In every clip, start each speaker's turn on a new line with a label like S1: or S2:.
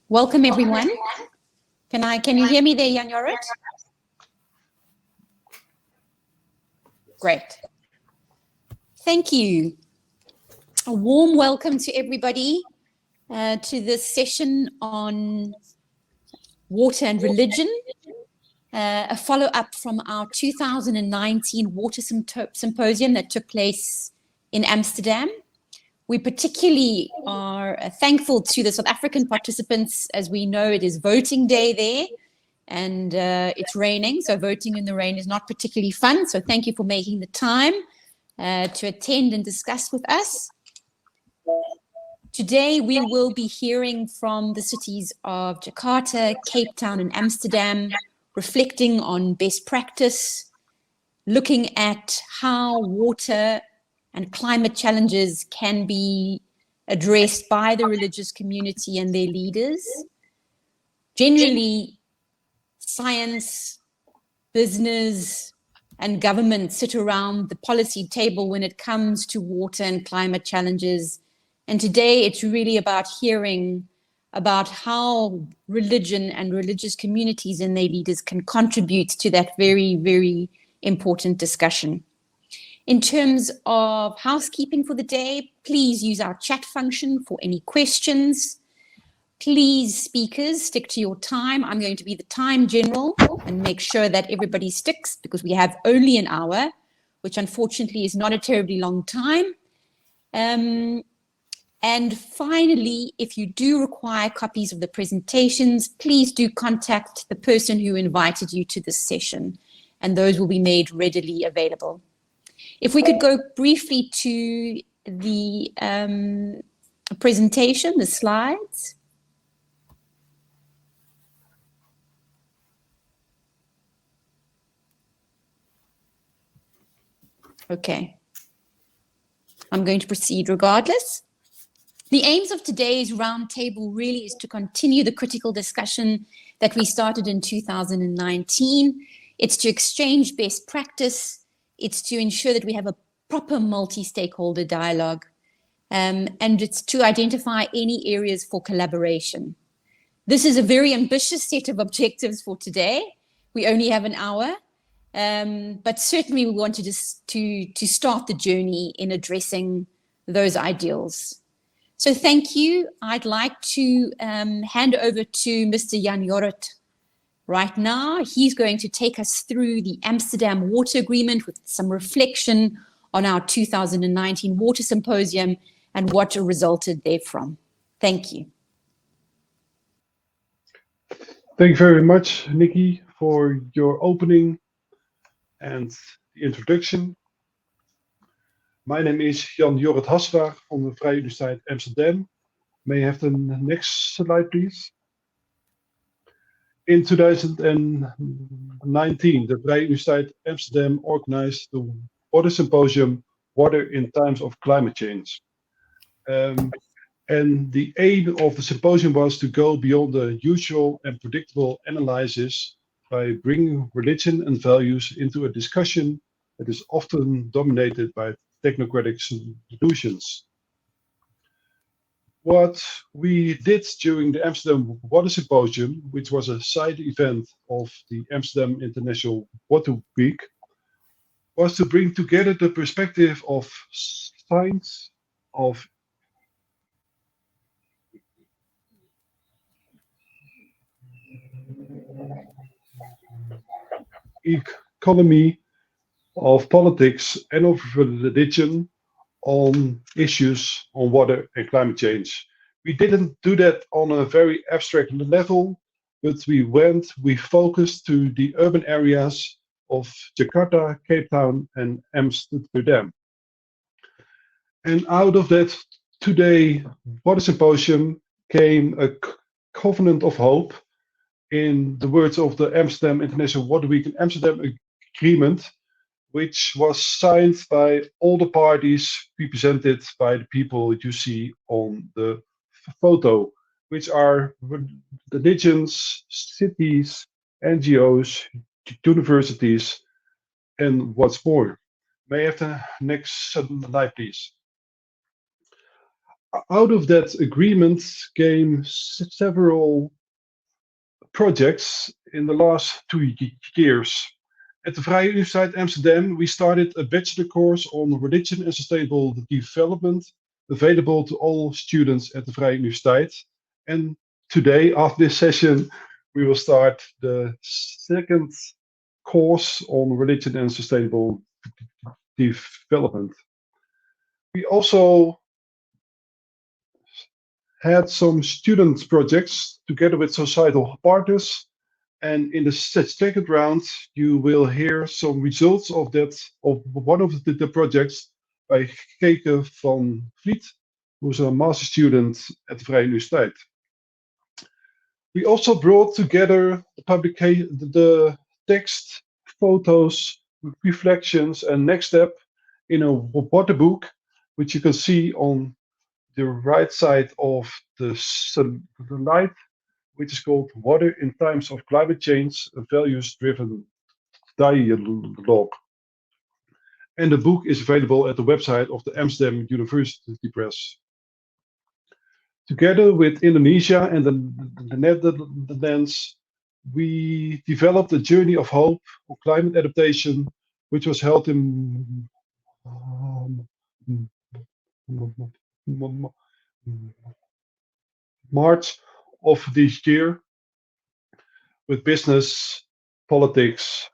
S1: Welcome, everyone. Can you hear me there, Jan Jorrit? Great. Thank you. A warm welcome to everybody to this session on water and religion, a follow-up from our 2019 Water Symposium that took place in Amsterdam. We particularly are thankful to the South African participants. As we know, it is voting day there and it's raining, so voting in the rain is not particularly fun. So thank you for making the time to attend and discuss with us. Today, we will be hearing from the cities of Jakarta, Cape Town, and Amsterdam, reflecting on best practice, looking at how water and climate challenges can be addressed by the religious community and their leaders. Generally, science, business, and government sit around the policy table when it comes to water and climate challenges. And today it's really about hearing about how religion and religious communities and their leaders can contribute to that very, very important discussion. In terms of housekeeping for the day, please use our chat function for any questions. Please, speakers, stick to your time. I'm going to be the time general and make sure that everybody sticks because we have only an hour, which unfortunately is not a terribly long time. And finally, if you do require copies of the presentations, please do contact the person who invited you to this session, and those will be made readily available. If we could go briefly to the presentation, the slides. Okay. I'm going to proceed regardless. The aims of today's roundtable really is to continue the critical discussion that we started in 2019. It's to exchange best practice. It's to ensure that we have a proper multi-stakeholder dialogue, and it's to identify any areas for collaboration. This is a very ambitious set of objectives for today. We only have an hour, but certainly we wanted to start the journey in addressing those ideals. So thank you. I'd like to hand over to Mr. Jan Jorrit. Right now, he's going to take us through the Amsterdam Water Agreement with some reflection on our 2019 Water Symposium and what resulted therefrom. Thank you.
S2: Thank you very much, Nikki, for your opening and the introduction. My name is Jan Jorrit from the Vrije Universiteit Amsterdam. May I have the next slide, please? In 2019, the Vrije Universiteit Amsterdam organized the Water Symposium, Water in Times of Climate Change. And the aim of the symposium was to go beyond the usual and predictable analysis by bringing religion and values into a discussion that is often dominated by technocratic solutions. What we did during the Amsterdam Water Symposium, which was a side event of the Amsterdam International Water Week, was to bring together the perspective of science, of economy, of politics, and of religion on issues on water and climate change. We didn't do that on a very abstract level, but we focused to the urban areas of Jakarta, Cape Town, and Amsterdam. And out of that today Water Symposium came a covenant of hope, in the words of the Amsterdam International Water Week and Amsterdam Agreement, which was signed by all the parties represented by the people you see on the photo, which are religions, cities, NGOs, universities, and what's more. May I have the next slide, please? out of that agreement came several projects in the last 2 years. At the Vrije Universiteit Amsterdam, we started a bachelor course on religion and sustainable development, available to all students at the Vrije Universiteit. And today, after this session, we will start the second course on religion and sustainable development. We also had some student projects together with societal partners. And in the second round, you will hear some results of that, of one of the projects by Geke van Vliet, who's a master student at the Vrije Universiteit. We also brought together the text, photos, reflections, and next step in a water book, which you can see on the right side of the slide, which is called Water in Times of Climate Change, a Values-Driven Dialogue. And the book is available at the website of the Amsterdam University Press. Together with Indonesia and the Netherlands, we developed a journey of hope on climate adaptation, which was held in March of this year with business, politics,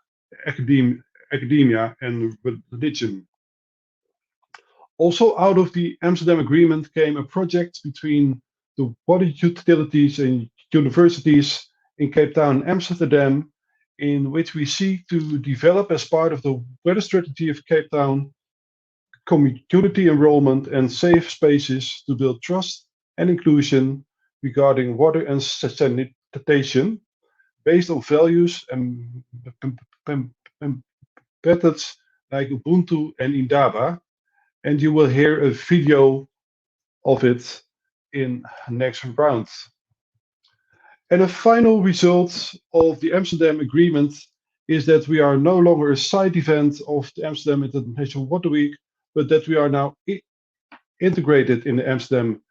S2: academia, and religion. Also out of the Amsterdam Agreement came a project between the water utilities and universities in Cape Town and Amsterdam, in which we seek to develop as part of the weather strategy of Cape Town, community enrollment and safe spaces to build trust and inclusion regarding water and sanitation based on values and methods like Ubuntu and Indaba. And you will hear a video of it in next round. And a final result of the Amsterdam Agreement is that we are no longer a side event of the Amsterdam International Water Week, but that we are now integrated in the Amsterdam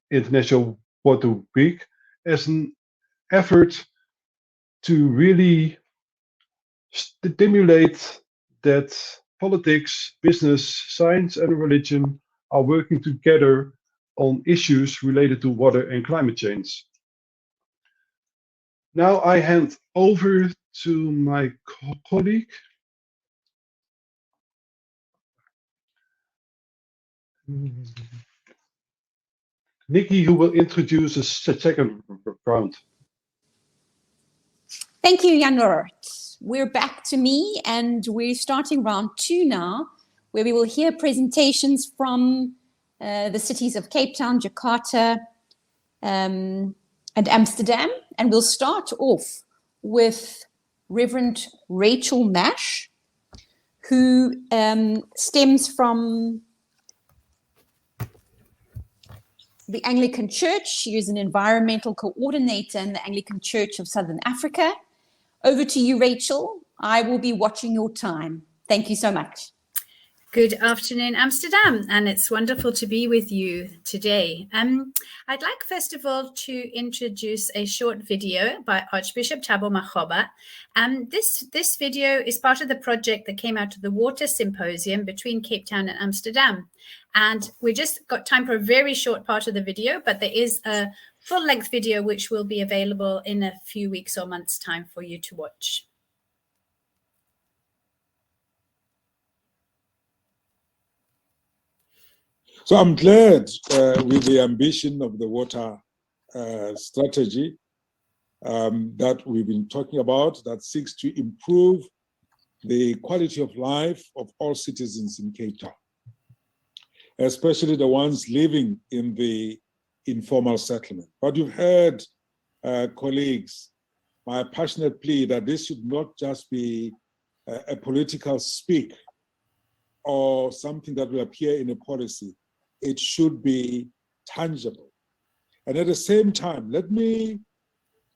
S2: International Water Week as an effort to really stimulate that politics, business, science, and religion are working together on issues related to water and climate change. Now I hand over to my colleague, Nikki, who will introduce the second round.
S1: Thank you, Jorrit. We're back to me, and we're starting round 2 now, where we will hear presentations from the cities of Cape Town, Jakarta, and Amsterdam. And we'll start off with Reverend Rachel Mash, who stems from the Anglican Church. She is an environmental coordinator in the Anglican Church of Southern Africa. Over to you, Rachel. I will be watching your time. Thank you so much.
S3: Good afternoon, Amsterdam, and it's wonderful to be with you today. I'd like, first of all, to introduce a short video by Archbishop Thabo Makgoba. This video is part of the project that came out of the Water Symposium between Cape Town and Amsterdam. And we just got time for a very short part of the video, but there is a full-length video which will be available in a few weeks or months' time for you to watch.
S4: So I'm glad with the ambition of the water strategy that we've been talking about, that seeks to improve the quality of life of all citizens in Cape Town, especially the ones living in the informal settlement. But you've heard, colleagues, my passionate plea that this should not just be a political speak or something that will appear in a policy. It should be tangible. And at the same time, let me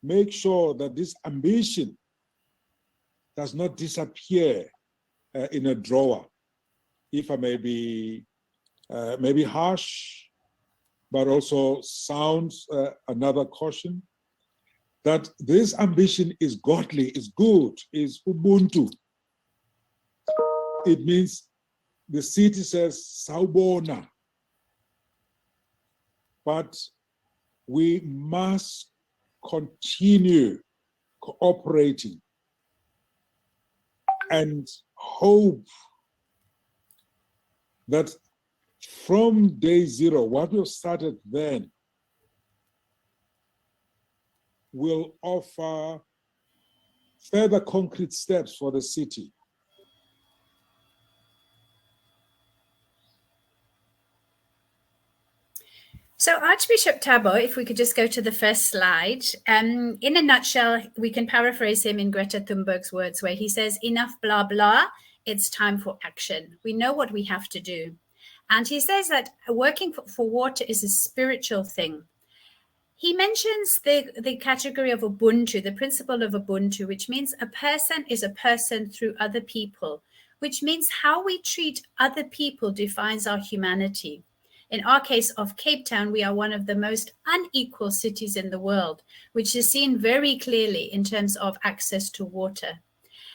S4: make sure that this ambition does not disappear in a drawer. If I may be maybe harsh, but also sounds another caution, that this ambition is godly, is good, is Ubuntu. It means the city says sawubona, but we must continue cooperating and hope that from day zero, what we've started then will offer further concrete steps for the city.
S3: So Archbishop Thabo, if we could just go to the first slide, in a nutshell, we can paraphrase him in Greta Thunberg's words where he says, enough blah, blah, it's time for action. We know what we have to do. And he says that working for water is a spiritual thing. He mentions the category of Ubuntu, the principle of Ubuntu, which means a person is a person through other people, which means how we treat other people defines our humanity. In our case of Cape Town, we are one of the most unequal cities in the world, which is seen very clearly in terms of access to water.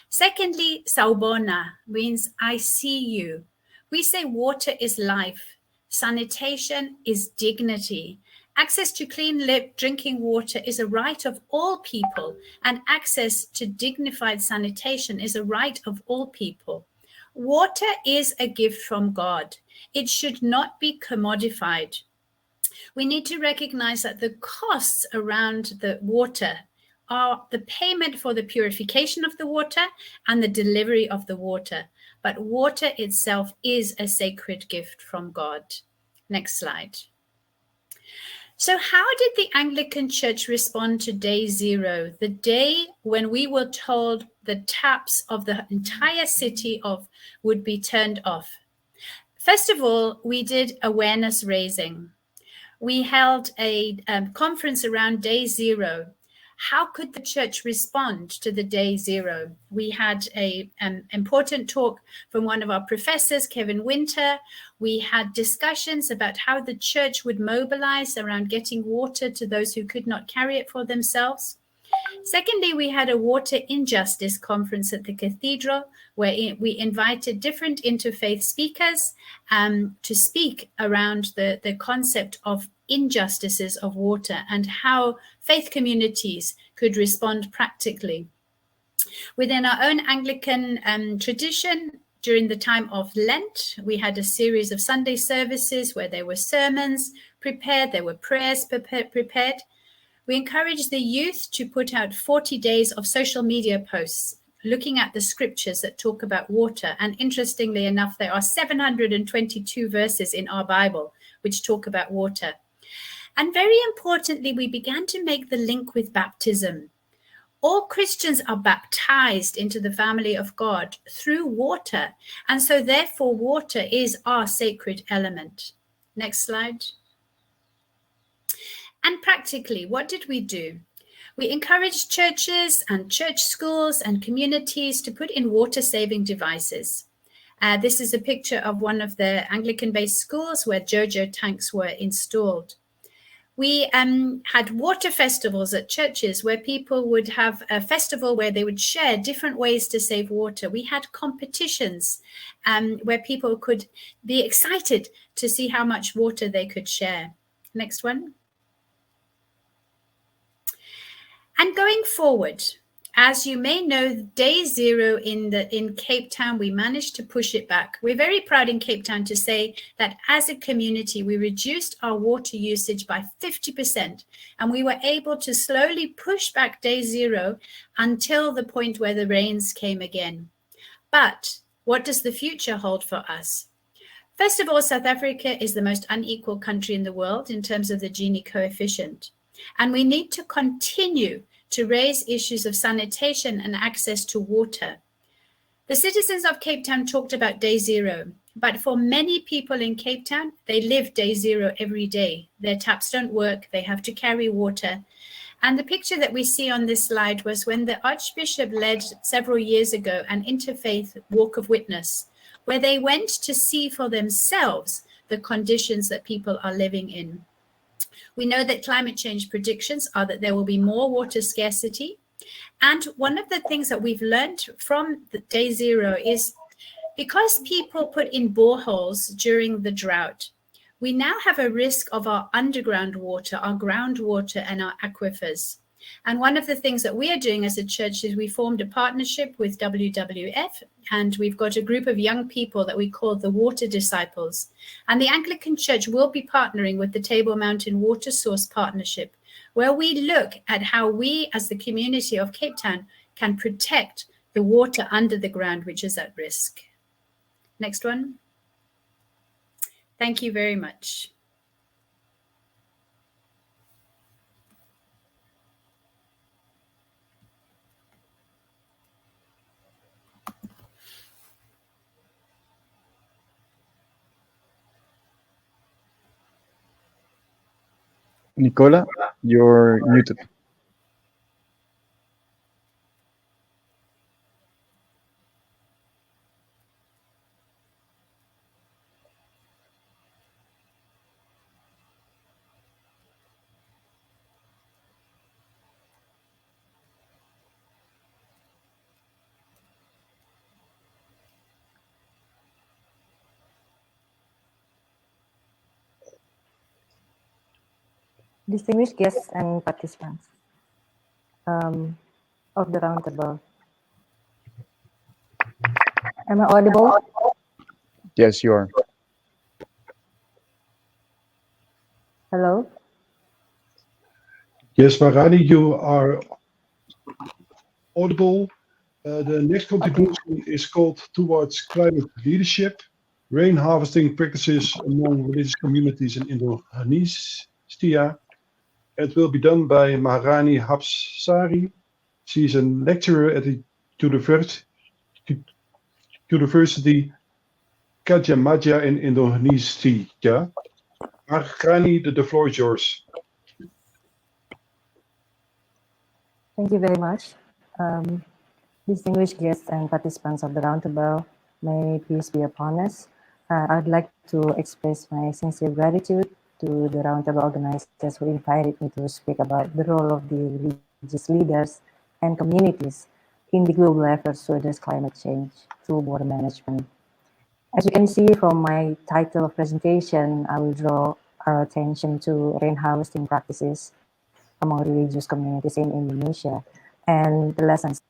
S3: Secondly, sawubona means I see you. We say water is life. Sanitation is dignity. Access to clean drinking water is a right of all people, and access to dignified sanitation is a right of all people. Water is a gift from God. It should not be commodified. We need to recognize that the costs around the water are the payment for the purification of the water and the delivery of the water. But water itself is a sacred gift from God. Next slide. So how did the Anglican Church respond to day zero, the day when we were told the taps of the entire city would be turned off? First of all, we did awareness raising. We held a conference around day zero. How could the church respond to the day zero? We had an important talk from one of our professors, Kevin Winter. We had discussions about how the church would mobilize around getting water to those who could not carry it for themselves. Secondly, we had a water injustice conference at the cathedral where we invited different interfaith speakers to speak around the concept of injustices of water and how faith communities could respond practically. Within our own Anglican tradition, during the time of Lent, we had a series of Sunday services where there were sermons prepared, there were prayers prepared. We encouraged the youth to put out 40 days of social media posts looking at the scriptures that talk about water. And interestingly enough, there are 722 verses in our Bible which talk about water. And very importantly, we began to make the link with baptism. All Christians are baptized into the family of God through water. And so therefore, water is our sacred element. Next slide. And practically, what did we do? We encouraged churches and church schools and communities to put in water-saving devices. This is a picture of one of the Anglican-based schools where JoJo tanks were installed. We had water festivals at churches where people would have a festival where they would share different ways to save water. We had competitions where people could be excited to see how much water they could share. Next one. And going forward, as you may know, day zero in Cape Town, we managed to push it back. We're very proud in Cape Town to say that as a community, we reduced our water usage by 50%, and we were able to slowly push back day zero until the point where the rains came again. But what does the future hold for us? First of all, South Africa is the most unequal country in the world in terms of the Gini coefficient. And we need to continue to raise issues of sanitation and access to water. The citizens of Cape Town talked about day zero, but for many people in Cape Town, they live day zero every day. Their taps don't work, they have to carry water. And the picture that we see on this slide was when the Archbishop led several years ago an interfaith walk of witness, where they went to see for themselves the conditions that people are living in. We know that climate change predictions are that there will be more water scarcity. And one of the things that we've learned from the day zero is because people put in boreholes during the drought, we now have a risk of our underground water, our groundwater, and our aquifers. And one of the things that we are doing as a church is we formed a partnership with WWF, and we've got a group of young people that we call the Water Disciples. And the Anglican Church will be partnering with the Table Mountain Water Source Partnership, where we look at how we as the community of Cape Town can protect the water under the ground, which is at risk. Next one. Thank you very much.
S5: Nicola, you're muted.
S6: Distinguished guests and participants of the roundtable. Am I audible?
S5: Yes, you are.
S6: Hello?
S2: Yes, Maharani, you are audible. The next contribution is called Towards Climate Leadership, Rain Harvesting Practices Among Religious Communities in Indonesia. It will be done by Maharani Hapsari. She's a lecturer at the University Gadjah Mada in Indonesia. Maharani, the floor is yours.
S6: Thank you very much. Distinguished guests and participants of the roundtable, may peace be upon us. I'd like to express my sincere gratitude to the roundtable organizers who invited me to speak about the role of the religious leaders and communities in the global efforts to address climate change through water management. As you can see from my title of presentation, I will draw our attention to rain harvesting practices among religious communities in Indonesia and the lessons.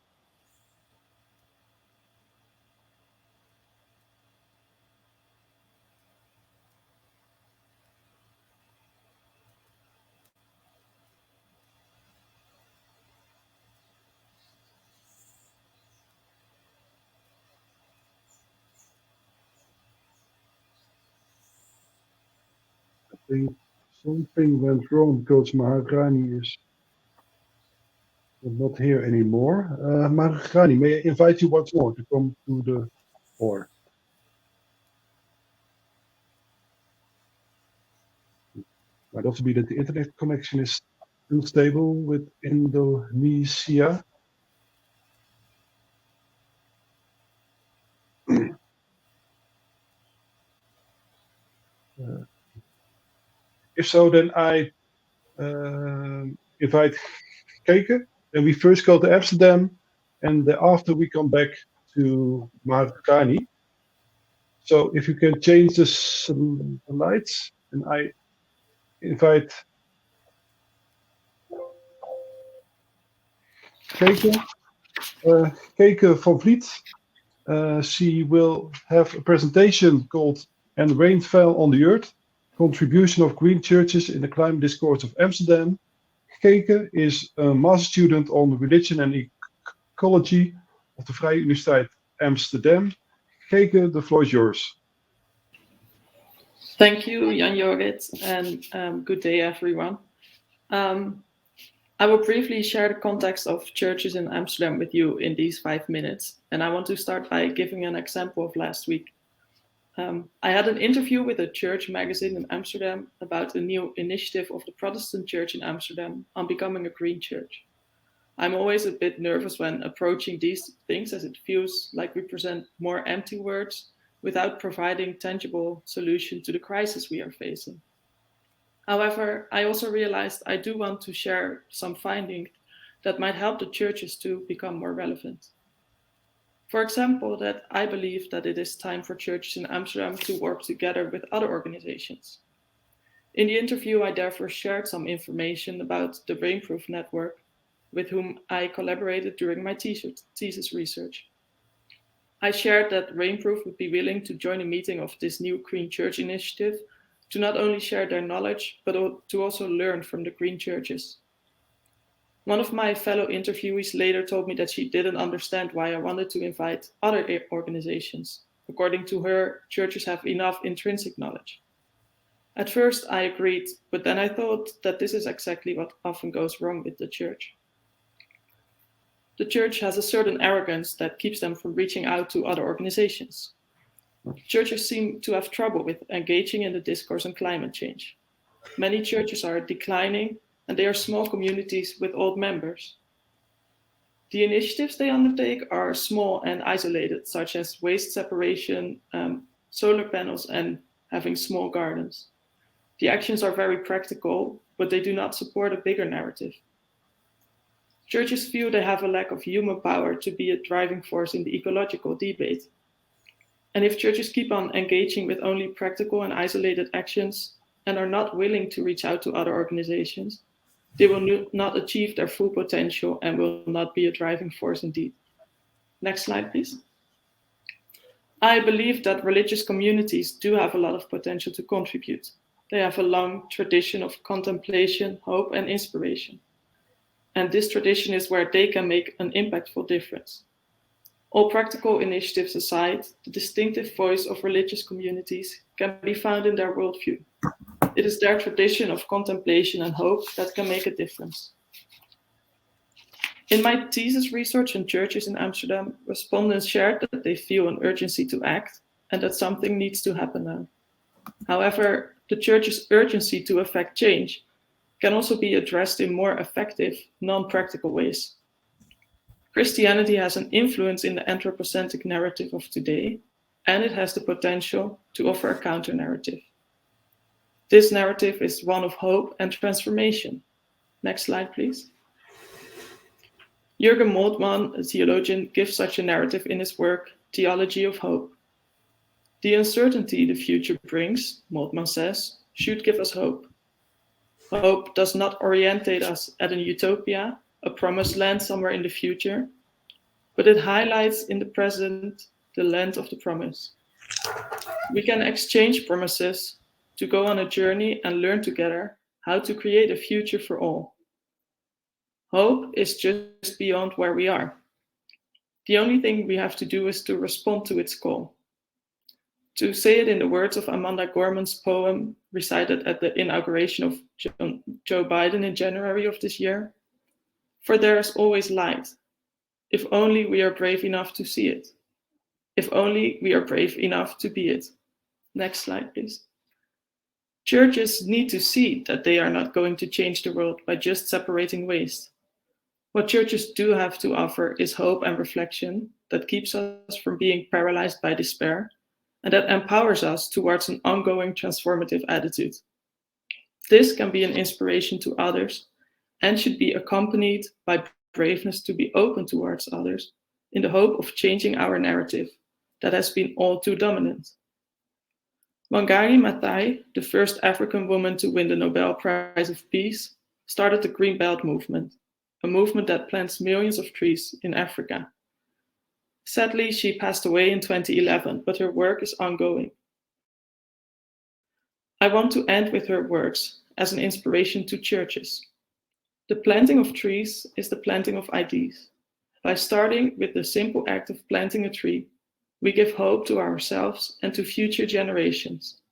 S2: I think something went wrong because Maharani is not here anymore. Maharani, may I invite you once more to come to the floor? Might also be that the internet connection is unstable with Indonesia. If so, then I invite Geke, and we first go to Amsterdam, and after we come back to Maharani. So if you can change the lights, and I invite Geke. Geke van Vliet. She will have a presentation called "And Rain Fell on the Earth: Contribution of Green Churches in the Climate Discourse of Amsterdam." Geke is a master student on religion and ecology of the Vrije Universiteit Amsterdam. Geke, the floor is yours.
S7: Thank you, Jorrit, and good day, everyone. I will briefly share the context of churches in Amsterdam with you in these 5 minutes, and I want to start by giving an example of last week. I had an interview with a church magazine in Amsterdam about a new initiative of the Protestant Church in Amsterdam on becoming a green church. I'm always a bit nervous when approaching these things, as it feels like we present more empty words without providing tangible solution to the crisis we are facing. However, I also realized I do want to share some findings that might help the churches to become more relevant. For example, that I believe that it is time for churches in Amsterdam to work together with other organizations. In the interview, I therefore shared some information about the Rainproof Network, with whom I collaborated during my thesis research. I shared that Rainproof would be willing to join a meeting of this new Green Church initiative to not only share their knowledge, but to also learn from the green churches. One of my fellow interviewees later told me that she didn't understand why I wanted to invite other organizations. According to her, churches have enough intrinsic knowledge. At first, I agreed, but then I thought that this is exactly what often goes wrong with the church. The church has a certain arrogance that keeps them from reaching out to other organizations. Churches seem to have trouble with engaging in the discourse on climate change. Many churches are declining, and they are small communities with old members. The initiatives they undertake are small and isolated, such as waste separation, solar panels, and having small gardens. The actions are very practical, but they do not support a bigger narrative. Churches feel they have a lack of human power to be a driving force in the ecological debate. And if churches keep on engaging with only practical and isolated actions and are not willing to reach out to other organizations, they will not achieve their full potential and will not be a driving force indeed. Next slide, please. I believe that religious communities do have a lot of potential to contribute. They have a long tradition of contemplation, hope, and inspiration. And this tradition is where they can make an impactful difference. All practical initiatives aside, the distinctive voice of religious communities can be found in their worldview. It is their tradition of contemplation and hope that can make a difference. In my thesis research on churches in Amsterdam, respondents shared that they feel an urgency to act and that something needs to happen now. However, the church's urgency to effect change can also be addressed in more effective, non-practical ways. Christianity has an influence in the anthropocentric narrative of today, and it has the potential to offer a counter-narrative. This narrative is one of hope and transformation. Next slide, please. Jürgen Moltmann, a theologian, gives such a narrative in his work, Theology of Hope. The uncertainty the future brings, Moltmann says, should give us hope. Hope does not orientate us at a utopia, a promised land somewhere in the future, but it highlights in the present the land of the promise. We can exchange promises to go on a journey and learn together how to create a future for all. Hope is just beyond where we are. The only thing we have to do is to respond to its call. To say it in the words of Amanda Gorman's poem recited at the inauguration of Joe Biden in January of this year, for there is always light, if only we are brave enough to see it. If only we are brave enough to be it. Next slide, please. Churches need to see that they are not going to change the world by just separating waste. What churches do have to offer is hope and reflection that keeps us from being paralyzed by despair and that empowers us towards an ongoing transformative attitude. This can be an inspiration to others and should be accompanied by braveness to be open towards others in the hope of changing our narrative that has been all too dominant. Wangari Maathai, the first African woman to win the Nobel Prize of Peace, started the Green Belt movement, a movement that plants millions of trees in Africa. Sadly, she passed away in 2011, but her work is ongoing. I want to end with her words as an inspiration to churches. The planting of trees is the planting of ideas. By starting with the simple act of planting a tree, we give hope to ourselves and to future generations.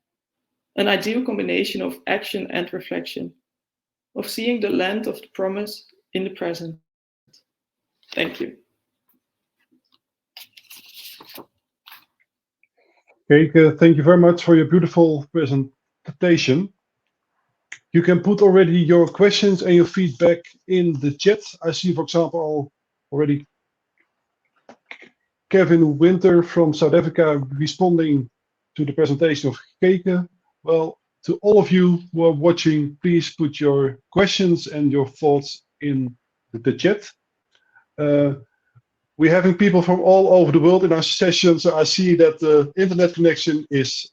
S7: An ideal combination of action and reflection, of seeing the land of the promise in the present. Thank you.
S2: Geke, thank you very much for your beautiful presentation. You can put already your questions and your feedback in the chat. I see, for example, already Kevin Winter from South Africa responding to the presentation of Geke. Well, To all of you who are watching, please put your questions and your thoughts in the chat. We're having people from all over the world in our session, so I see that the internet connection is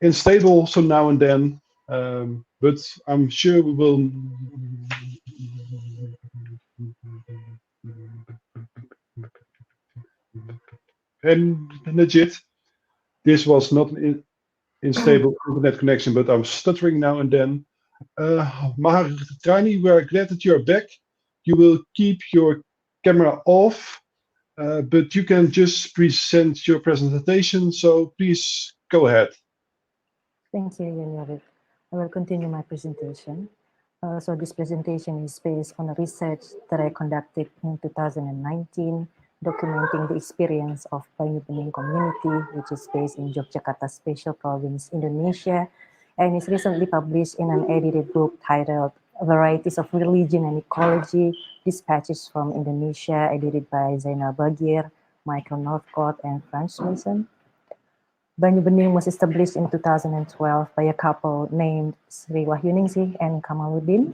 S2: unstable so now and then, but I'm sure we will. And legit, this was not an unstable internet connection, but I'm stuttering now and then. Maharani, we're glad that you're back. You will keep your camera off, but you can just present your presentation, so please go ahead.
S6: Thank you, Jorrit. I will continue my presentation. So this presentation is based on a research that I conducted in 2019, documenting the experience of Banyu Bening community, which is based in Yogyakarta Special Province, Indonesia, and is recently published in an edited book titled Varieties of Religion and Ecology, Dispatches from Indonesia, edited by Zainal Bagir, Michael Northcott, and Franz Mason. Banyu Bening was established in 2012 by a couple named Sri Wahyuningsih and Kamaluddin.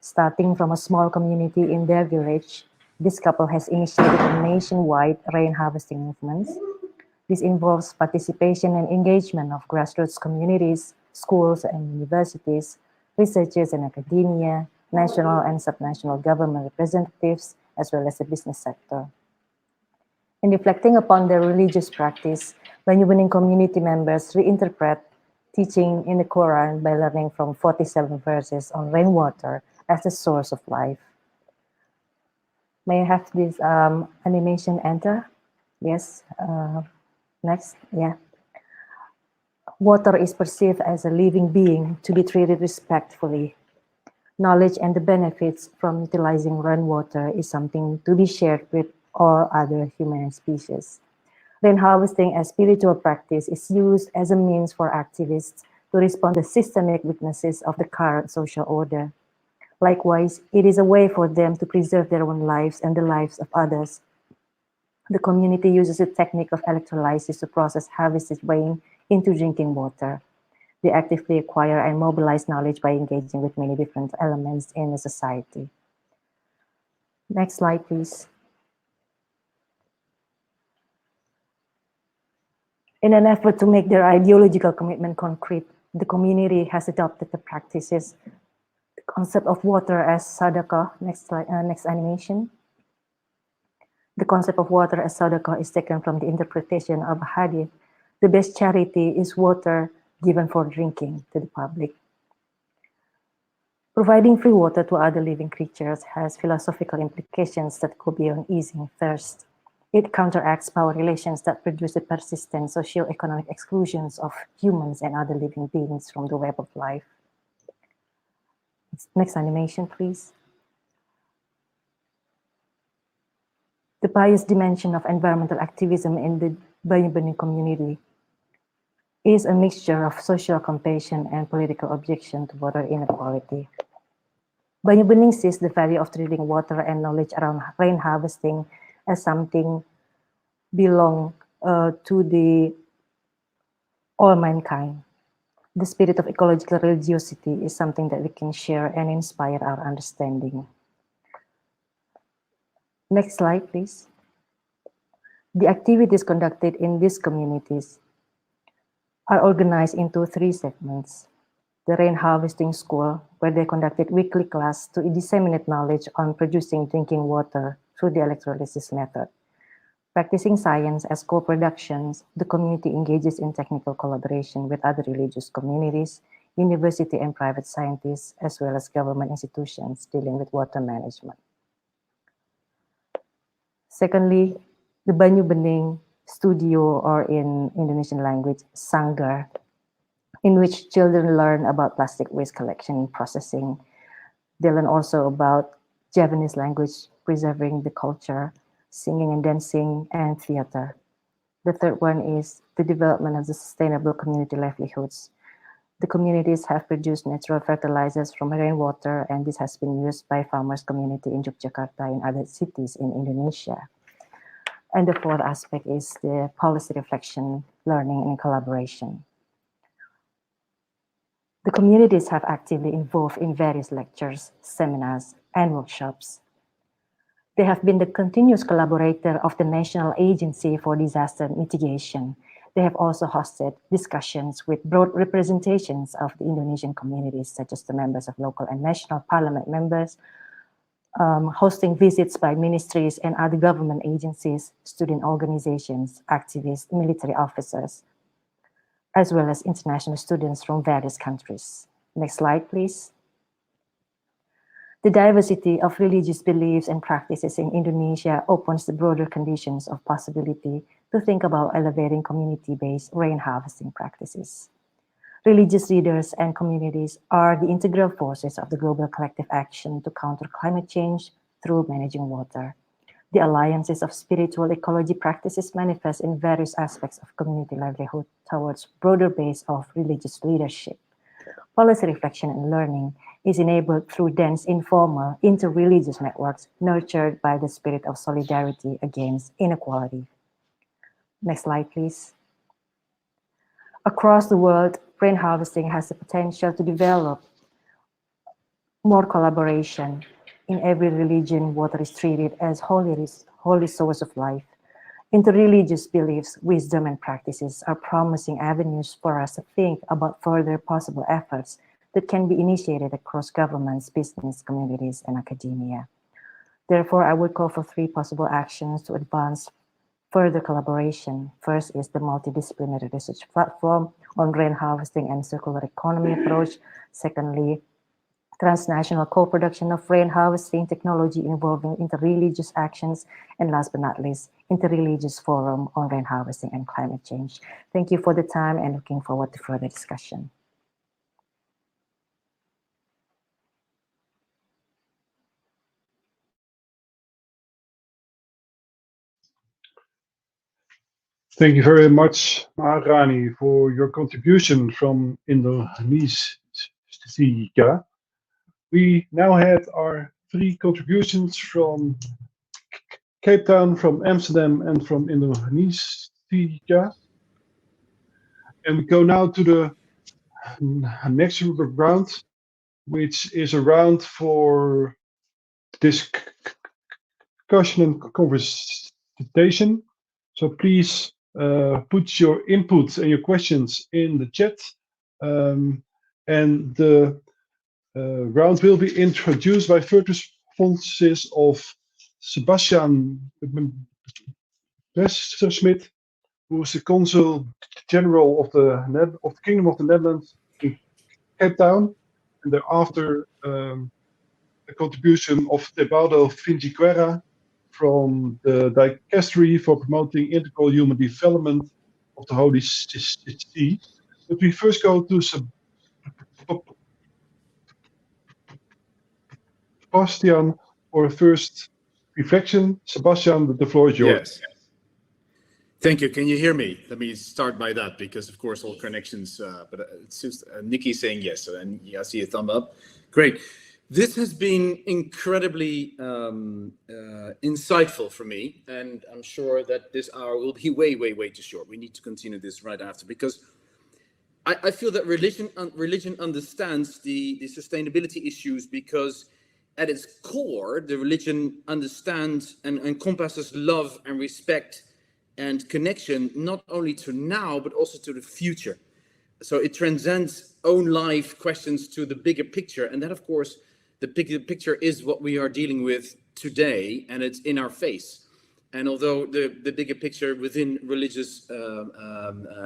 S6: Starting from a small community in their village, this couple has initiated a nationwide rain harvesting movement. This involves participation and engagement of grassroots communities, schools and universities, researchers and academia, national and subnational government representatives, as well as the business sector. In reflecting upon their religious practice, Banyu Bening community members reinterpret teaching in the Quran by learning from 47 verses on rainwater as the source of life. May I have this animation enter? Yes. Next. Yeah. Water is perceived as a living being to be treated respectfully. Knowledge and the benefits from utilizing rainwater is something to be shared with all other human species. Rain harvesting as spiritual practice is used as a means for activists to respond to systemic weaknesses of the current social order. Likewise, it is a way for them to preserve their own lives and the lives of others. The community uses a technique of electrolysis to process harvested rain into drinking water. They actively acquire and mobilize knowledge by engaging with many different elements in the society. Next slide, please. In an effort to make their ideological commitment concrete, the community has adopted the practices, the concept of water as sadaqah. Next slide, next animation. The concept of water as sadaqah is taken from the interpretation of a hadith. The best charity is water given for drinking to the public. Providing free water to other living creatures has philosophical implications that go beyond easing thirst. It counteracts power relations that produce the persistent socio-economic exclusions of humans and other living beings from the web of life. Next animation, please. The pious dimension of environmental activism in the Banyu Bening community is a mixture of social compassion and political objection to water inequality. Banyu Bening sees the value of treating water and knowledge around rain harvesting as something belong to the all mankind. The spirit of ecological religiosity is something that we can share and inspire our understanding. Next slide, please. The activities conducted in these communities are organized into 3 segments. The rain harvesting school, where they conducted weekly class to disseminate knowledge on producing drinking water through the electrolysis method. Practicing science as co-productions, the community engages in technical collaboration with other religious communities, university and private scientists, as well as government institutions dealing with water management. Secondly, the Banyu Bening studio, or in Indonesian language, sanggar, in which children learn about plastic waste collection and processing. They learn also about Javanese language, preserving the culture, singing and dancing, and theater. The third one is the development of the sustainable community livelihoods. The communities have produced natural fertilizers from rainwater, and this has been used by farmers community in Yogyakarta and other cities in Indonesia. And the fourth aspect is the policy reflection, learning, and collaboration. The communities have actively involved in various lectures, seminars, and workshops. They have been the continuous collaborator of the National Agency for Disaster Mitigation. They have also hosted discussions with broad representations of the Indonesian communities, such as the members of local and national parliament members, hosting visits by ministries and other government agencies, student organizations, activists, military officers, as well as international students from various countries. Next slide, please. The diversity of religious beliefs and practices in Indonesia opens the broader conditions of possibility to think about elevating community-based rain harvesting practices. Religious leaders and communities are the integral forces of the global collective action to counter climate change through managing water. The alliances of spiritual ecology practices manifest in various aspects of community livelihood towards broader base of religious leadership. Policy reflection and learning is enabled through dense, informal, inter-religious networks nurtured by the spirit of solidarity against inequality. Next slide, please. Across the world, rain harvesting has the potential to develop more collaboration. In every religion, water is treated as holy source of life. Interreligious beliefs, wisdom, and practices are promising avenues for us to think about further possible efforts that can be initiated across governments, business, communities, and academia. Therefore, I would call for 3 possible actions to advance further collaboration. First is the multidisciplinary research platform on rain harvesting and circular economy approach. Secondly, transnational co-production of rain harvesting technology involving interreligious actions. And last but not least, interreligious forum on rain harvesting and climate change. Thank you for the time and looking forward to further discussion.
S2: Thank you very much, Maharani, for your contribution from Indonesia. We now had our 3 contributions from Cape Town, from Amsterdam, and from Indonesia. And we go now to the next round, which is a round for discussion and conversation. So please put your input and your questions in the chat. And the round will be introduced by first responses of Sebastiaan Messerschmidt, who is the Consul General of the Kingdom of the Netherlands in Cape Town, and thereafter a contribution of Tebaldo Finjiquera from the Dicastery for Promoting Integral Human Development of the Holy See. But we first go to Sebastiaan for a first reflection. Sebastiaan, the floor is yours.
S8: Yes. Thank you. Can you hear me? Let me start by that, because of course all connections, but it's just Nikki saying yes, and I see a thumb up. Great. This has been incredibly insightful for me, and I'm sure that this hour will be way too short. We need to continue this right after, because I feel that religion understands the sustainability issues, because at its core, the religion understands and encompasses love and respect and connection, not only to now, but also to the future. So it transcends own life questions to the bigger picture. And that, of course, the bigger picture is what we are dealing with today, and it's in our face. And although the bigger picture within religious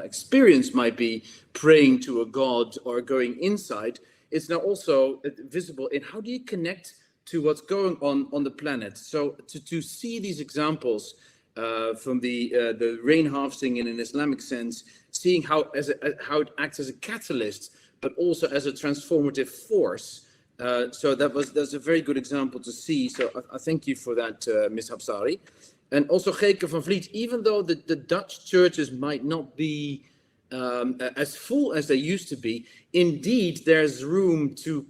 S8: experience might be praying to a god or going inside, it's now also visible in how do you connect to what's going on the planet. So to see these examples from the rain harvesting in an Islamic sense, seeing how it acts as a catalyst, but also as a transformative force. So that's a very good example to see. So I thank you for that, Ms. Hapsari. And also Geke van Vliet, even though the Dutch churches might not be as full as they used to be, indeed there's room to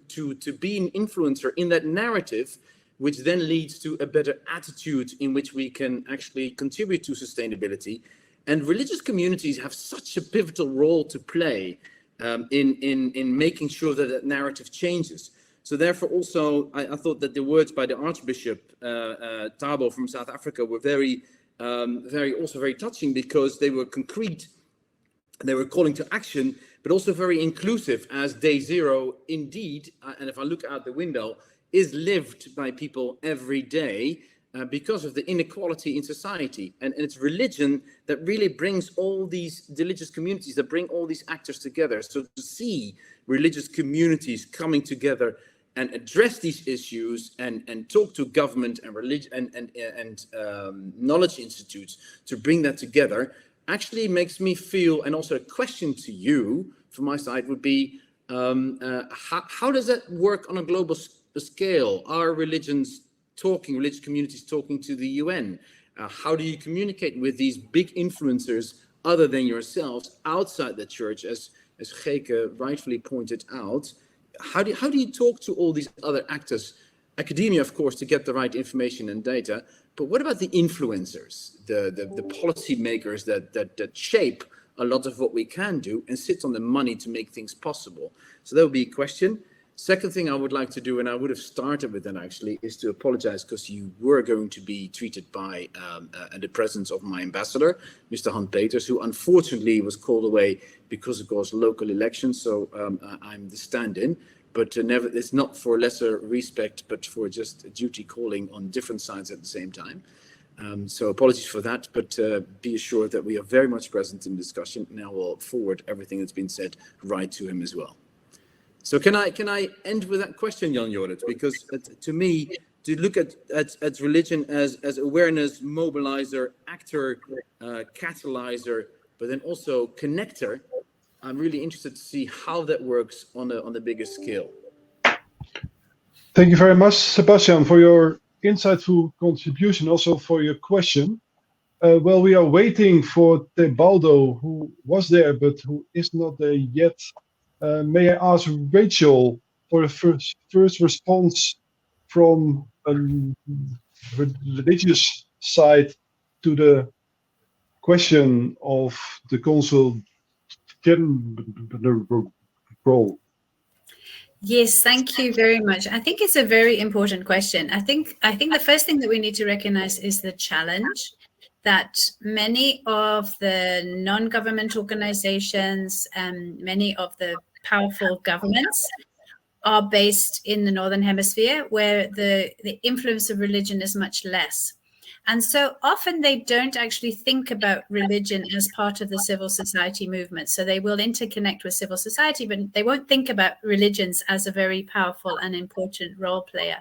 S8: be an influencer in that narrative, which then leads to a better attitude in which we can actually contribute to sustainability. And religious communities have such a pivotal role to play in making sure that that narrative changes. So therefore, also, I thought that the words by the Archbishop Thabo from South Africa were very touching, because they were concrete. They were calling to action, but also very inclusive, as day zero, indeed, and if I look out the window, is lived by people every day because of the inequality in society. And it's religion that really brings all these religious communities, that bring all these actors together. So to see religious communities coming together and address these issues and talk to government and religion and knowledge institutes to bring that together actually makes me feel, and also a question to you from my side would be, how does that work on a global scale? Are religious communities talking to the UN? How do you communicate with these big influencers other than yourselves outside the church, as Geke rightfully pointed out? How do you talk to all these other actors? Academia, of course, to get the right information and data, but what about the influencers, the policy makers that shape a lot of what we can do and sit on the money to make things possible? So that would be a question. Second thing I would like to do, and I would have started with that actually, is to apologize, because you were going to be treated by the presence of my ambassador, Mr. Han Peters, who unfortunately was called away because of course local elections. So I'm the stand-in, but it's not for lesser respect, but for just duty calling on different sides at the same time. So apologies for that, but be assured that we are very much present in discussion, and I will forward everything that's been said right to him as well. So can I end with that question, Jan Jorrit? Because to me, to look at religion as awareness mobilizer, actor, catalyzer, but then also connector, I'm really interested to see how that works on the biggest scale.
S2: Thank you very much, Sebastiaan, for your insightful contribution, also for your question. Well, we are waiting for Tebaldo, who was there but who is not there yet. May I ask Rachel for a first response from a religious side to the question of the consul general role?
S3: Yes, thank you very much. I think it's a very important question. I think the first thing that we need to recognize is the challenge that many of the non-government organizations and many of the powerful governments are based in the Northern Hemisphere, where the influence of religion is much less. And so often they don't actually think about religion as part of the civil society movement. So they will interconnect with civil society, but they won't think about religions as a very powerful and important role player.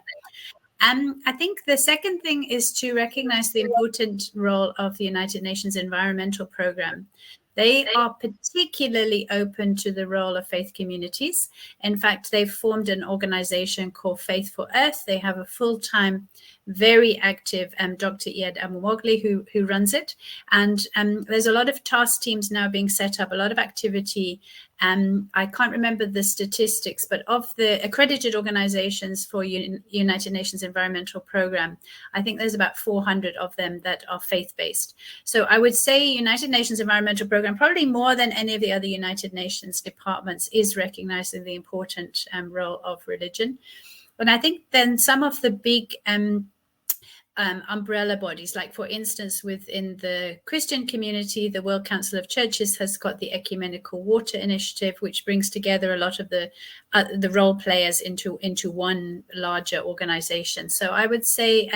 S3: And I think the second thing is to recognize the important role of the United Nations Environmental Programme. They are particularly open to the role of faith communities. In fact, they've formed an organization called Faith for Earth. They have a full-time, very active Dr. Iyad Amumogli who runs it. And there's a lot of task teams now being set up, a lot of activity. I can't remember the statistics, but of the accredited organizations for United Nations Environmental Programme, I think there's about 400 of them that are faith-based. So I would say United Nations Environmental Programme, probably more than any of the other United Nations departments, is recognizing the important role of religion. And I think then some of the big umbrella bodies, like for instance, within the Christian community, the World Council of Churches has got the Ecumenical Water Initiative, which brings together a lot of the role players into one larger organization. So I would say,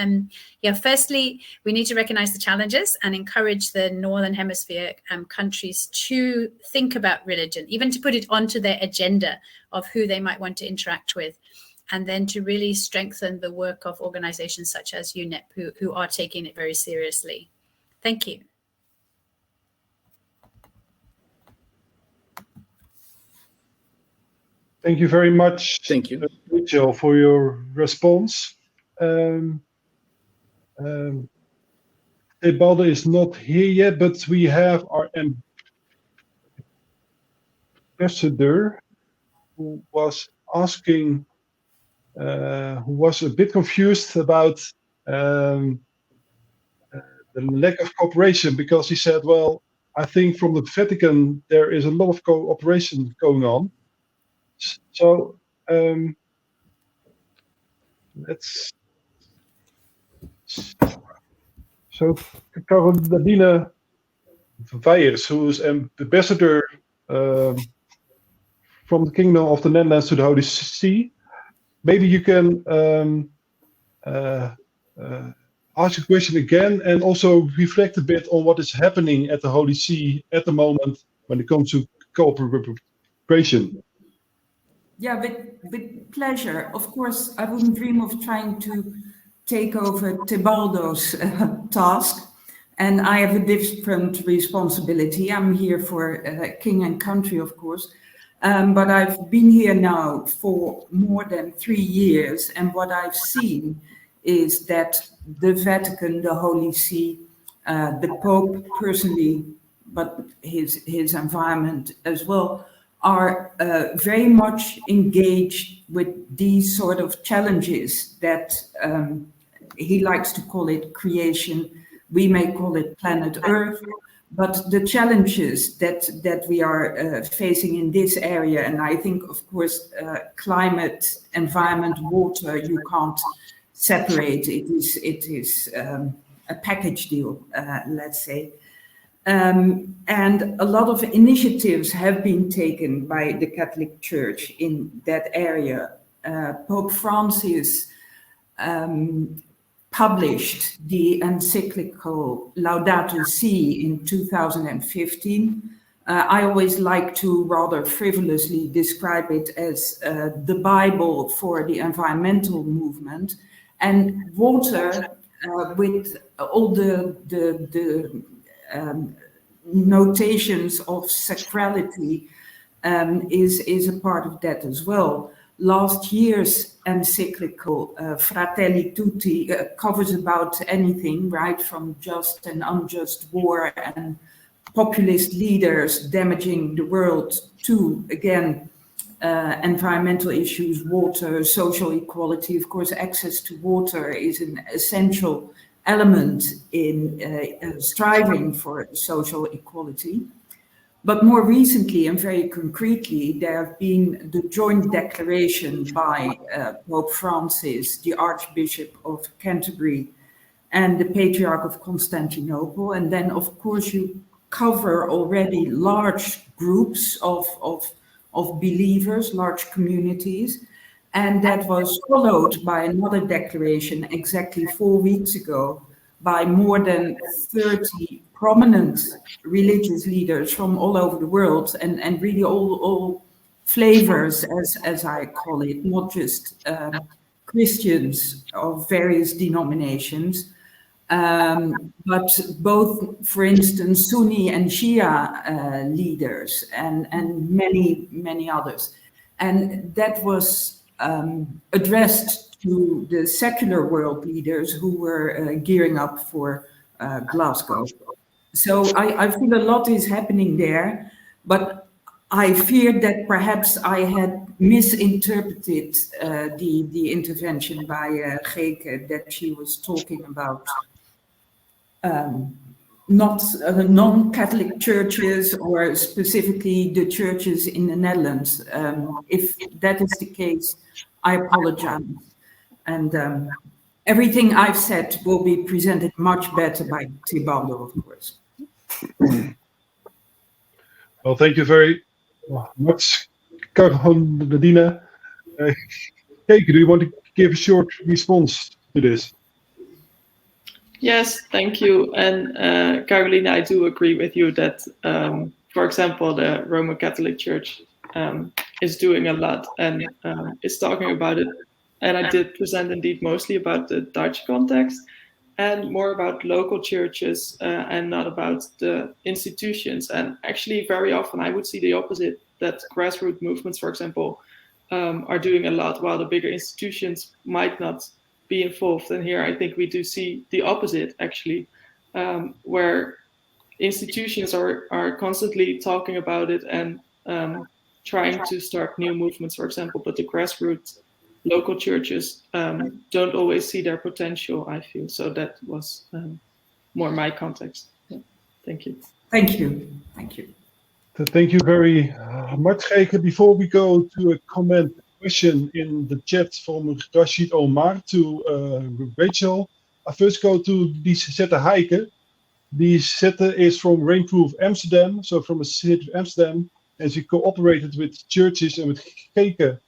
S3: firstly, we need to recognize the challenges and encourage the Northern Hemisphere countries to think about religion, even to put it onto their agenda of who they might want to interact with. And then to really strengthen the work of organizations such as UNEP, who are taking it very seriously. Thank you.
S2: Thank you very much,
S8: Thank you,
S2: Rachel, for your response. Tebaldo is not here yet, but we have our ambassador who was asking, who was a bit confused about the lack of cooperation, because he said, well, I think from the Vatican there is a lot of cooperation going on. So let's. So Caroline Weijers, who is ambassador from the Kingdom of the Netherlands to the Holy See, maybe you can ask a question again and also reflect a bit on what is happening at the Holy See at the moment when it comes to cooperation.
S9: Yeah, with pleasure. Of course, I wouldn't dream of trying to take over Tebaldo's task, and I have a different responsibility. I'm here for King and Country, of course, but I've been here now for more than 3 years, and what I've seen is that the Vatican, the Holy See, the Pope personally, but his environment as well, are very much engaged with these sort of challenges that he likes to call it creation. We may call it planet Earth, but the challenges that we are facing in this area, and I think, of course, climate, environment, water, you can't separate. It is a package deal, let's say. And a lot of initiatives have been taken by the Catholic Church in that area. Pope Francis published the encyclical Laudato Si in 2015. I always like to rather frivolously describe it as the Bible for the environmental movement. And water, with all the notations of sacrality, is a part of that as well. Last year's encyclical, Fratelli Tutti, covers about anything, right from just and unjust war and populist leaders damaging the world to, again, environmental issues, water, social equality. Of course, access to water is an essential element in striving for social equality. But more recently and very concretely, there have been the joint declaration by Pope Francis, the Archbishop of Canterbury, and the Patriarch of Constantinople. And then, of course, you cover already large groups of believers, large communities. And that was followed by another declaration exactly 4 weeks ago by more than 30 prominent religious leaders from all over the world, and really all flavors, as I call it, not just Christians of various denominations, but both, for instance, Sunni and Shia leaders and many, many others. And that was addressed to the secular world leaders who were gearing up for Glasgow. So I feel a lot is happening there, but I feared that perhaps I had misinterpreted the intervention by Geke, that she was talking about not non-Catholic churches or specifically the churches in the Netherlands. If that is the case, I apologize. And everything I've said will be presented much better by Tebaldo, of course.
S2: Well, thank you very much, Caroline. Geke, do you want to give a short response to this?
S7: Yes, thank you. And Caroline, I do agree with you that, for example, the Roman Catholic Church is doing a lot and is talking about it. And I did present indeed mostly about the Dutch context and more about local churches and not about the institutions. And actually, very often I would see the opposite, that grassroots movements, for example, are doing a lot while the bigger institutions might not be involved. And here I think we do see the opposite, actually, where institutions are constantly talking about it and trying to start new movements, for example, but the grassroots local churches don't always see their potential, I feel. So that was more my context. Yeah. Thank you.
S9: Thank you. Thank you.
S2: Thank you very much, Geke. Before we go to a comment question in the chat from Rashid Omar to Rachel, I first go to die Zette Heike. Die Zette is from Rainproof Amsterdam, so from the city of Amsterdam, and she cooperated with churches and with Geke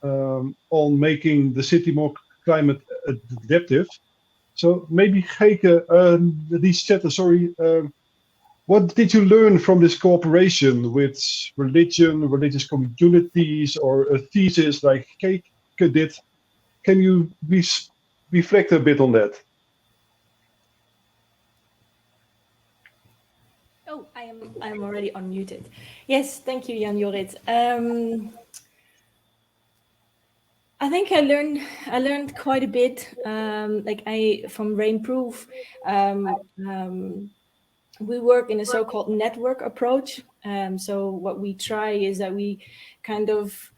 S2: on making the city more climate adaptive. So maybe Geke, die Zette, sorry, what did you learn from this cooperation with religion, religious communities, or a thesis like Geke did? Can you reflect a bit on that?
S10: Oh, I'm already unmuted. Yes, thank you, Jan Jorrit. I think I learned quite a bit. From Rainproof. We work in a so-called network approach. So what we try is that we kind of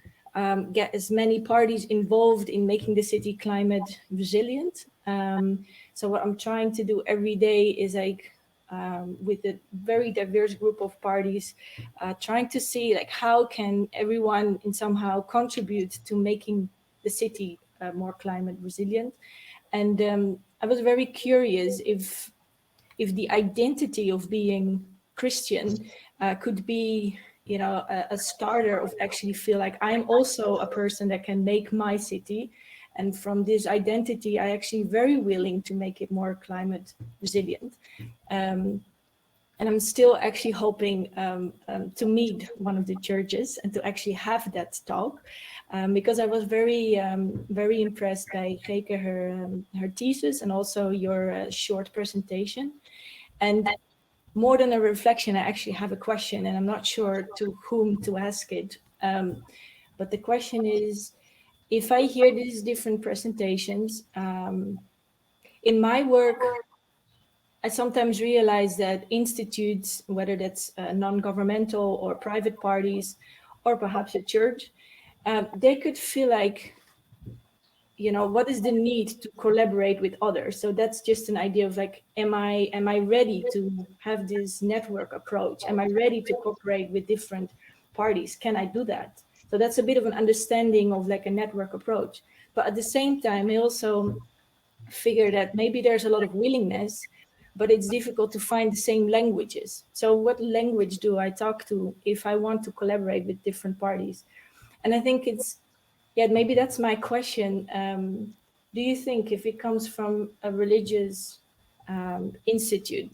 S10: get as many parties involved in making the city climate resilient. So what I'm trying to do every day is with a very diverse group of parties, trying to see how can everyone in somehow contribute to making the city more climate resilient. And I was very curious if the identity of being Christian could be, a starter of actually feel like I'm also a person that can make my city. And from this identity, I actually very willing to make it more climate resilient. And I'm still actually hoping to meet one of the churches and to actually have that talk, because I was very impressed by Geke, her thesis, and also your short presentation. And more than a reflection, I actually have a question, and I'm not sure to whom to ask it. But the question is, if I hear these different presentations, in my work, I sometimes realize that institutes, whether that's non-governmental or private parties, or perhaps a church, they could feel like, what is the need to collaborate with others? So that's just an idea of am I ready to have this network approach? Am I ready to cooperate with different parties? Can I do that? So that's a bit of an understanding of a network approach. But at the same time, I also figure that maybe there's a lot of willingness, but it's difficult to find the same languages. So what language do I talk to if I want to collaborate with different parties? And I think maybe that's my question. Do you think if it comes from a religious institute,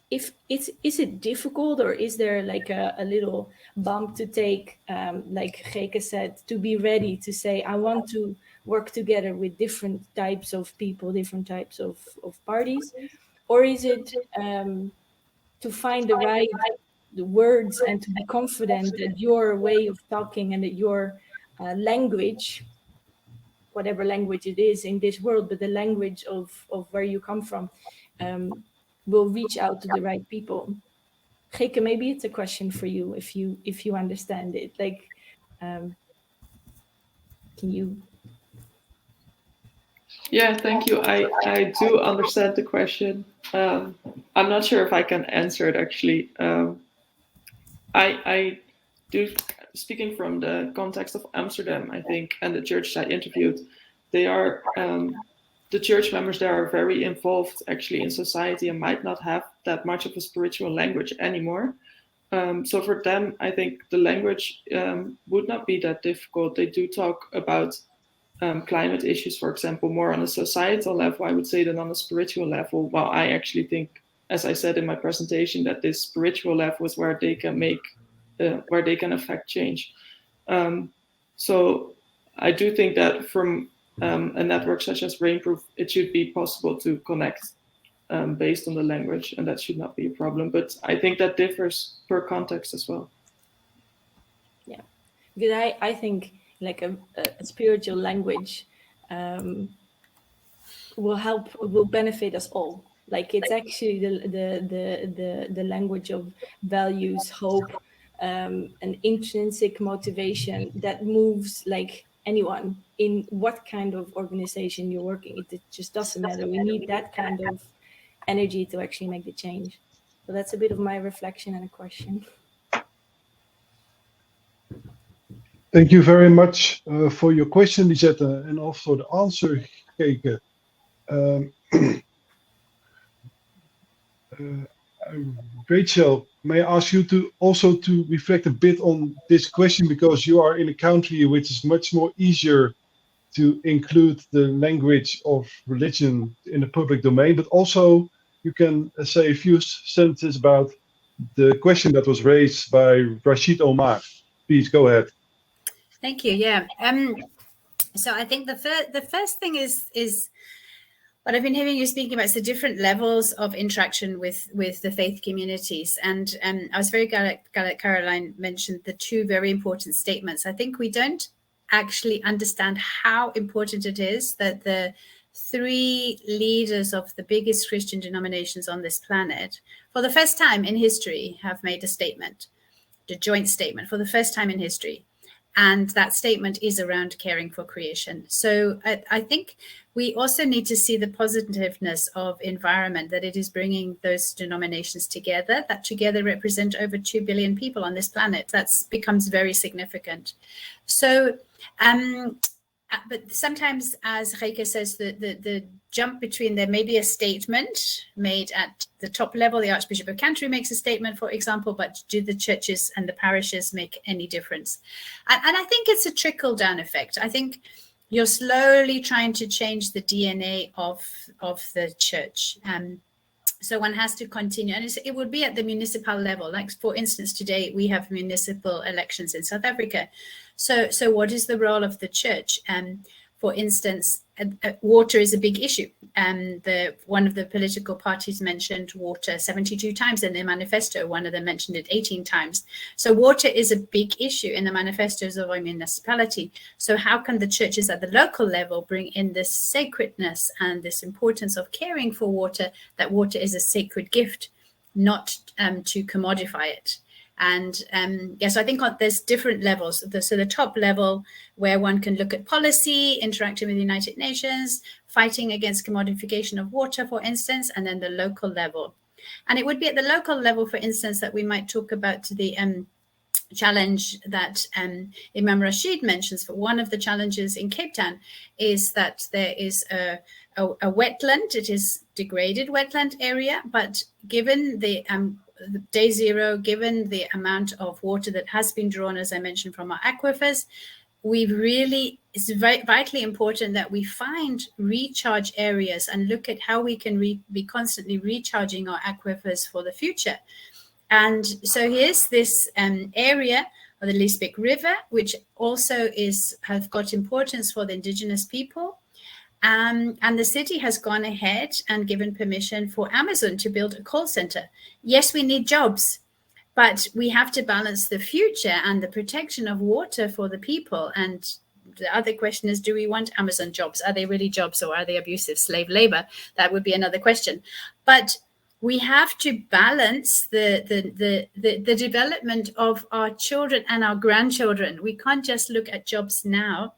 S10: is it difficult, or is there a little bump to take, like Geke said, to be ready to say, I want to work together with different types of people, different types of parties? Or is it to find the words and to be confident that your way of talking and that your language, whatever language it is in this world, but the language of where you come from, will reach out to the right people? Geke, maybe it's a question for you if you understand it. Can you?
S7: Yeah, thank you. I do understand the question. I'm not sure if I can answer it actually. I do, speaking from the context of Amsterdam, I think, and the churches I interviewed, they are, the church members there are very involved actually in society and might not have that much of a spiritual language anymore. So for them, I think the language would not be that difficult. They do talk about climate issues, for example, more on a societal level, I would say, than on a spiritual level. While I actually think, as I said in my presentation, that this spiritual level is where they can make, where they can affect change. So I do think that from a network such as Rainproof, it should be possible to connect based on the language, and that should not be a problem. But I think that differs per context as well.
S10: Yeah, because I think a spiritual language will benefit us all. It's actually the language of values, hope, an intrinsic motivation that moves anyone in what kind of organization you're working. It just doesn't matter. We need that kind of energy to actually make the change. So that's a bit of my reflection and a question.
S2: Thank you very much for your question, Lisette, and also the answer, Geke. Rachel, may I ask you to also to reflect a bit on this question, because you are in a country which is much more easier to include the language of religion in the public domain, but also you can say a few sentences about the question that was raised by Rashid Omar. Please go ahead.
S3: Thank you. Yeah. So I think the first thing is what I've been hearing you speaking about is the different levels of interaction with the faith communities. And I was very glad that Caroline mentioned the two very important statements. I think we don't actually understand how important it is that the three leaders of the biggest Christian denominations on this planet, for the first time in history, have made a statement, the joint statement, for the first time in history. And that statement is around caring for creation. So I think we also need to see the positiveness of environment, that it is bringing those denominations together, that together represent over 2 billion people on this planet. That becomes very significant. So, but sometimes, as Geke says, the jump between, there may be a statement made at the top level. The Archbishop of Canterbury makes a statement, for example, but do the churches and the parishes make any difference? And I think it's a trickle-down effect. I think you're slowly trying to change the DNA of the church. So one has to continue, and it would be at the municipal level. Like, for instance, today we have municipal elections in South Africa. So what is the role of the church? For instance, water is a big issue. One of the political parties mentioned water 72 times in their manifesto. One of them mentioned it 18 times. So water is a big issue in the manifestos of our municipality. So how can the churches at the local level bring in this sacredness and this importance of caring for water, that water is a sacred gift, not to commodify it? And yes, I think there's different levels. So the top level, where one can look at policy, interacting with the United Nations, fighting against commodification of water, for instance, and then the local level. And it would be at the local level, for instance, that we might talk about the challenge that Imam Rashid mentions. For one of the challenges in Cape Town is that there is a wetland. It is degraded wetland area, but given the day zero, given the amount of water that has been drawn, as I mentioned, from our aquifers, it's vitally important that we find recharge areas and look at how we can be constantly recharging our aquifers for the future. And so here's this area of the Liesbeek River, which also has got importance for the indigenous people. And the city has gone ahead and given permission for Amazon to build a call center. Yes, we need jobs, but we have to balance the future and the protection of water for the people. And the other question is, do we want Amazon jobs? Are they really jobs, or are they abusive slave labor? That would be another question. But we have to balance the development of our children and our grandchildren. We can't just look at jobs now.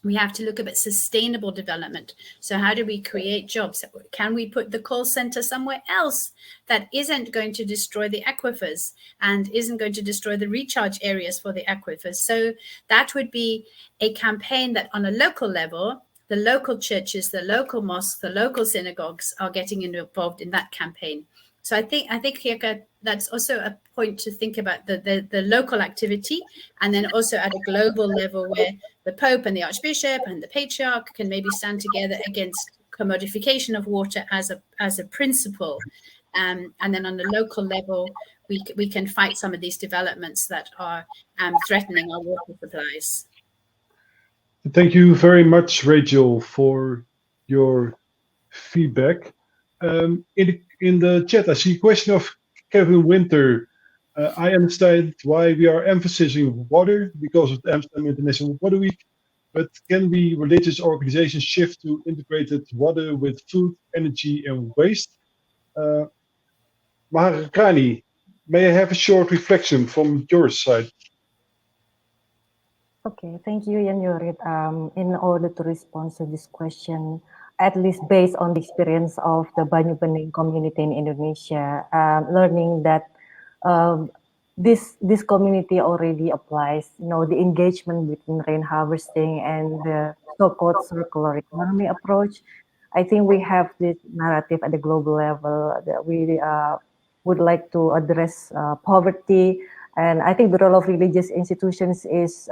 S3: We have to look at sustainable development. So how do we create jobs? Can we put the call center somewhere else that isn't going to destroy the aquifers and isn't going to destroy the recharge areas for the aquifers? So that would be a campaign that on a local level, the local churches, the local mosques, the local synagogues are getting involved in that campaign. So I think Geke, that's also a point to think about the local activity, and then also at a global level where the Pope and the Archbishop and the Patriarch can maybe stand together against commodification of water as a principle. And then on the local level, we can fight some of these developments that are threatening our water supplies.
S2: Thank you very much, Rachel, for your feedback. In the chat, I see a question of Kevin Winter. I understand why we are emphasizing water because of the Amsterdam International Water Week, but can we religious organizations shift to integrated water with food, energy, and waste? Maharani, may I have a short reflection from your side?
S6: Okay, thank you, Jorrit. In order to respond to this question, at least based on the experience of the Banyu Bening community in Indonesia, learning that this community already applies, the engagement between rain harvesting and the so-called circular economy approach. I think we have this narrative at the global level that we would like to address poverty, and I think the role of religious institutions is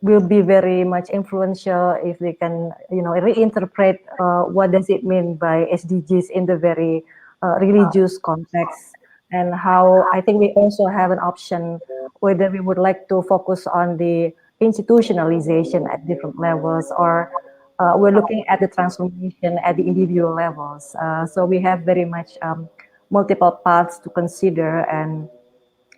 S6: will be very much influential if they can, reinterpret what does it mean by SDGs in the very religious context, and how I think we also have an option whether we would like to focus on the institutionalization at different levels, or we're looking at the transformation at the individual levels. So we have very much multiple paths to consider, and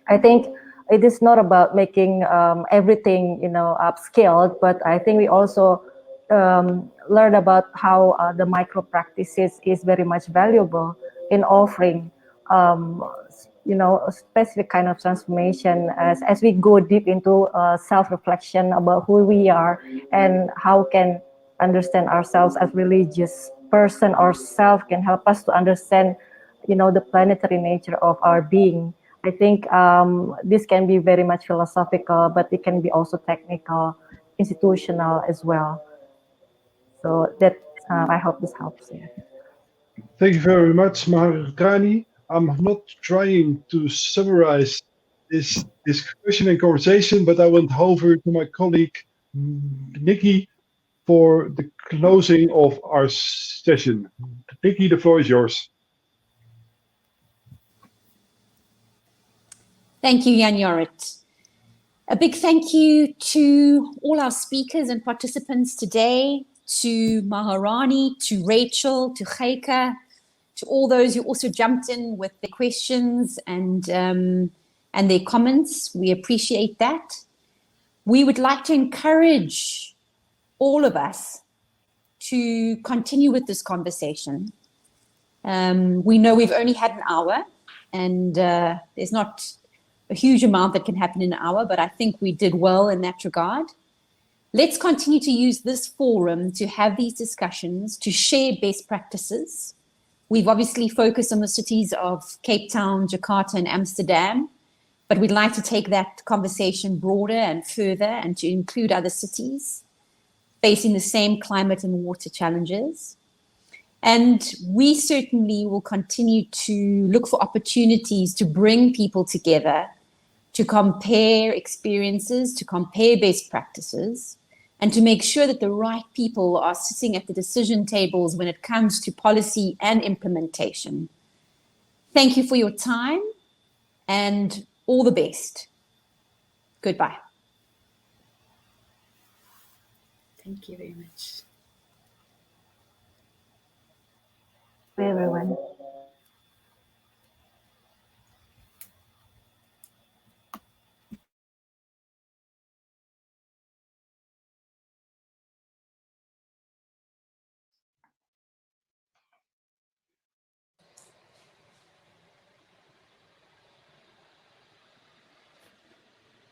S6: I think it is not about making everything, upscaled, but I think we also learn about how the micro practices is very much valuable in offering, a specific kind of transformation as we go deep into self-reflection about who we are and how can understand ourselves as religious person or self can help us to understand, the planetary nature of our being. I think this can be very much philosophical, but it can be also technical, institutional as well. So that I hope this helps. Yeah.
S2: Thank you very much, Maharani. I'm not trying to summarize this discussion and conversation, but I want over to my colleague Nikki for the closing of our session. Nikki, the floor is yours.
S1: Thank you, Jan Jorrit. A big thank you to all our speakers and participants today, to Maharani, to Rachel, to Geke, to all those who also jumped in with their questions and their comments. We appreciate that. We would like to encourage all of us to continue with this conversation. We know we've only had an hour, and there's not a huge amount that can happen in an hour, but I think we did well in that regard. Let's continue to use this forum to have these discussions, to share best practices. We've obviously focused on the cities of Cape Town, Jakarta, and Amsterdam, but we'd like to take that conversation broader and further and to include other cities facing the same climate and water challenges. And we certainly will continue to look for opportunities to bring people together, to compare experiences, to compare best practices, and to make sure that the right people are sitting at the decision tables when it comes to policy and implementation. Thank you for your time and all the best. Goodbye.
S3: Thank you very much.
S6: Bye, everyone.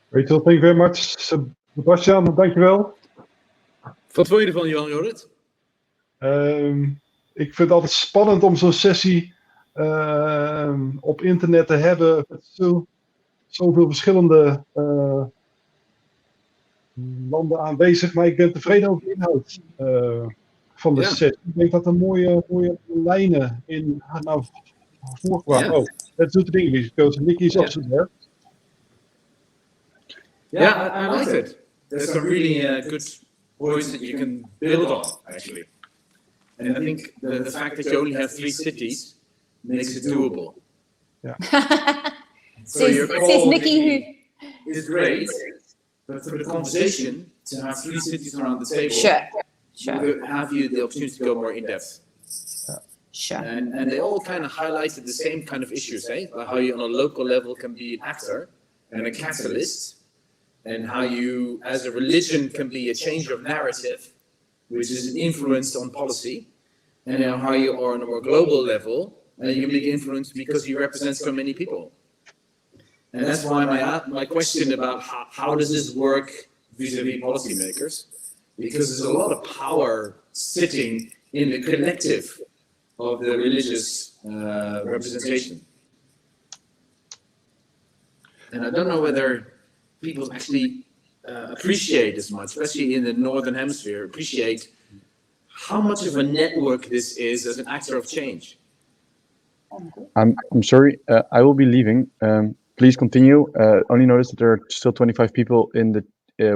S2: Rachel, thank you very much. Sebastiaan, dankjewel.
S8: Wat vond je ervan, Jan Jorrit?
S2: Ik vind het altijd spannend om zo'n sessie op internet te hebben met zoveel verschillende landen aanwezig, maar ik ben tevreden over de inhoud van de sessie. Ik denk dat er mooie lijnen in naar voren kwamen. Oh, let's do it in English because Nikki is also there.
S8: Yeah, I liked it. There's some really good points that you can build on, actually. And I think the fact that you only have 3 cities makes it doable.
S2: Yeah.
S8: So your
S1: says Nikki who
S8: is great, but for the conversation, to have 3 cities around the table,
S1: sure.
S8: Have you the opportunity to go more in depth.
S1: Sure.
S8: And they all kind of highlighted the same kind of issues, eh? Like how you on a local level can be an actor and a catalyst, and how you, as a religion, can be a change of narrative, which is an influence on policy, and then how you are on a more global level, and you can be influenced because you represent so many people. And that's why my question about how does this work vis-a-vis policymakers, because there's a lot of power sitting in the collective of the religious representation. And I don't know whether people actually appreciate as much, especially in the Northern Hemisphere, appreciate how much of a network this is as an actor of change.
S5: I'm sorry, I will be leaving. Please continue. Only notice that there are still 25 people in the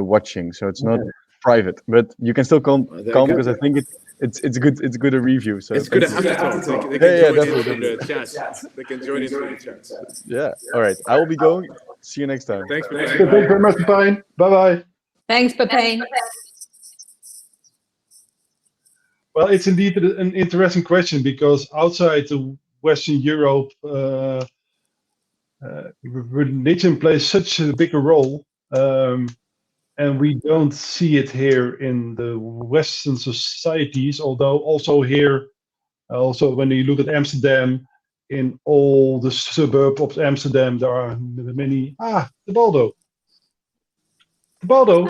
S5: watching, so it's not private. But you can still come because I think it's good. It's good a review. So
S8: it's good to have to talk. They can join in through the chat. They can join in through the chat.
S5: Yeah. All right. I will be going. See you next time.
S8: Thanks,
S2: Thank you very much, Pepijn. Bye bye.
S1: Thanks, Pepijn.
S2: Well, it's indeed an interesting question because outside of Western Europe, religion plays such a bigger role, and we don't see it here in the Western societies. Although also here, also when you look at Amsterdam, in all the suburbs of Amsterdam, there are many. The Baldo. The Baldo.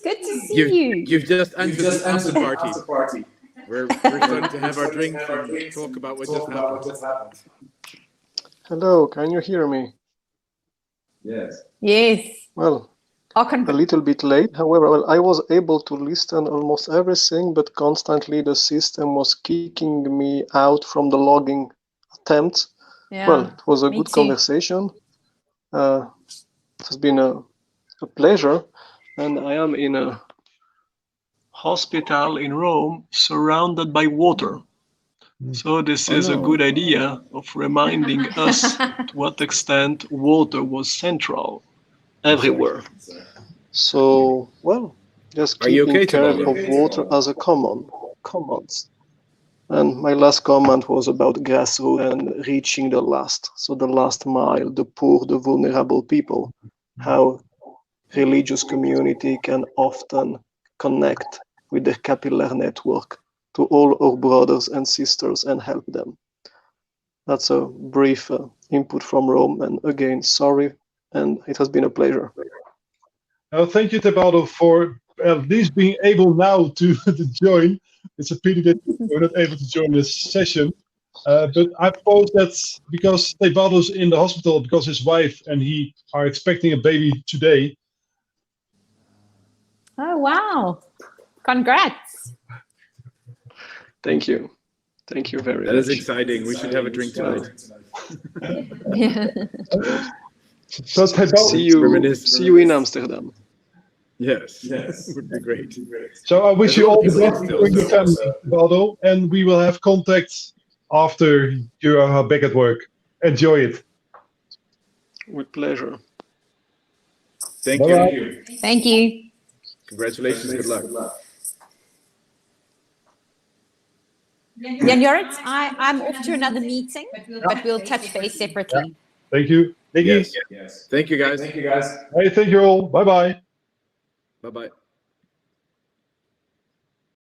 S1: Good to see you.
S8: You've just entered the after party. We're starting to have our drink and talk about what just happened.
S11: Hello, can you hear me?
S1: Yes.
S11: Well, a little bit late. However, well, I was able to listen almost everything, but constantly the system was kicking me out from the logging attempt.
S1: Yeah,
S11: well, it was a good conversation. It has been a pleasure, and I am in a hospital in Rome surrounded by water. So this is a good idea of reminding us to what extent water was central everywhere. So, well, just keeping care of water as a commons. And my last comment was about grassroots and reaching the last. So the last mile, the poor, the vulnerable people, how religious community can often connect with the capillary network to all our brothers and sisters and help them. That's a brief input from Rome. And again, sorry, and it has been a pleasure.
S2: Thank you, Tebaldo, for at least being able now to join. It's a pity that you're not able to join this session. But I suppose that's because Tebaldo's in the hospital because his wife and he are expecting a baby today.
S1: Oh, wow. Congrats.
S11: Thank you. Thank you very much.
S8: That is exciting. We should have a drink tonight.
S2: So
S11: see you in Amsterdam.
S8: Yes, would be great.
S2: So I wish you all the best for your family, Tebaldo, and we will have contact after you are back at work. Enjoy it.
S11: With pleasure.
S8: Thank you.
S1: Thank you.
S8: Congratulations. Good luck.
S1: Yeah, Jorrit, I'm off to another meeting, but we'll touch base separately.
S2: Thank you.
S8: Yes. Thank you, guys.
S2: Hey, thank you all. Bye-bye.
S8: Bye-bye.